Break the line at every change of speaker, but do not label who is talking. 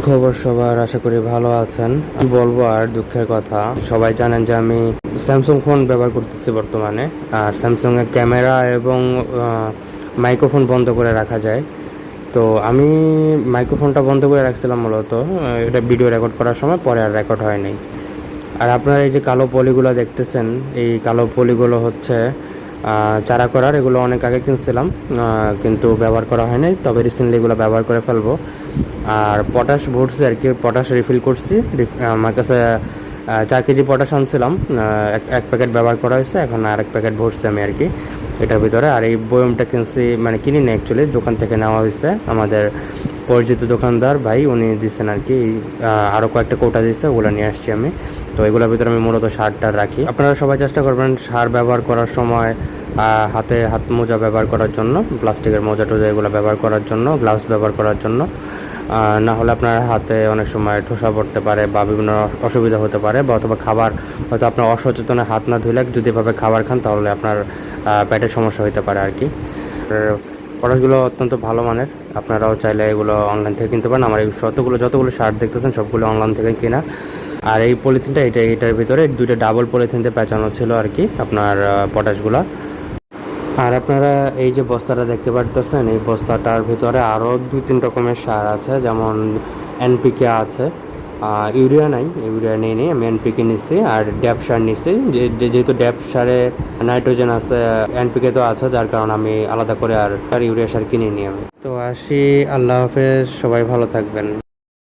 খবর সবার? আশা করি ভালো আছেন। কি বলবো আর, দুঃখের কথা, সবাই জানেন যে আমি স্যামসাং ফোন ব্যবহার করতেছি বর্তমানে। আর স্যামসাং এর ক্যামেরা এবং মাইক্রোফোন বন্ধ করে রাখা যায়। তো আমি মাইক্রোফোনটা বন্ধ করে রাখছিলাম মূলত এটা ভিডিও রেকর্ড করার সময়, পরে আর রেকর্ড হয় নাই। আর আপনারা এই যে কালো পলিগুলো দেখতেছেন, এই কালো পলিগুলো হচ্ছে চারা করার। এগুলো অনেক আগে কিনছিলাম, কিন্তু ব্যবহার করা হয় নাই, তবে রিসেন্টলি এগুলো ব্যবহার করে ফেলবো। আর পটাশ ভরছি আর কি, পটাশ রিফিল করছি। আমার কাছে 4 কেজি পটাশ আনছিলাম, এক প্যাকেট ব্যবহার করা হয়েছে, এখন আরেক প্যাকেট ভরছি আমি আর কি এটার ভিতরে। আর এই বয়মটা কিনছি, মানে কিনি না অ্যাকচুয়ালি, দোকান থেকে নেওয়া হয়েছে। আমাদের পরিচিত দোকানদার ভাই উনি দিচ্ছেন আর কি। আরও কয়েকটা কৌটা দিচ্ছে, ওগুলো নিয়ে আসছি আমি। তো এগুলোর ভিতরে আমি মূলত সারটা রাখি। আপনারা সবাই চেষ্টা করবেন সার ব্যবহার করার সময় হাতে হাত মোজা ব্যবহার করার জন্য, প্লাস্টিকের মোজা টোজা এগুলো ব্যবহার করার জন্য, গ্লাভস ব্যবহার করার জন্য। না হলে আপনার হাতে অনেক সময় ঠোসা পড়তে পারে বা বিভিন্ন অসুবিধা হতে পারে, বা অথবা খাবার হয়তো আপনার অসচেতনে হাত না ধুলে যদি এভাবে খাবার খান, তাহলে আপনার পেটের সমস্যা হতে পারে আর কি। প্রোডাক্টগুলো অত্যন্ত ভালো মানের, আপনারাও চাইলে এগুলো অনলাইন থেকে কিনতে পারেন। আমার এই যতগুলো শার্ট দেখতেছেন সবগুলো অনলাইন থেকে কিনা। আর এই পলিথিনটা এটার ভিতরে 2টা ডাবল পলিথিন দিয়ে পেঁচানো ছিল আর কি আপনার পটাশগুলা। আর আপনারা এই যে বস্তাটা দেখতে পারতেছেন, এই বস্তাটার ভিতরে আরও 2-3 রকমের সার আছে, যেমন এনপিকে আছে। ইউরিয়া নাই, ইউরিয়া নেই, আমি এনপিকে নিচ্ছি। আর ড্যাপ সার নিচ্ছি, যেহেতু ড্যাপ সারে নাইট্রোজেন আছে, এনপিকে তো আছে, যার কারণে আমি আলাদা করে আর ইউরিয়া সার কিনে নিই আমি। তো আসি, আল্লাহ হাফেজ, সবাই ভালো থাকবেন।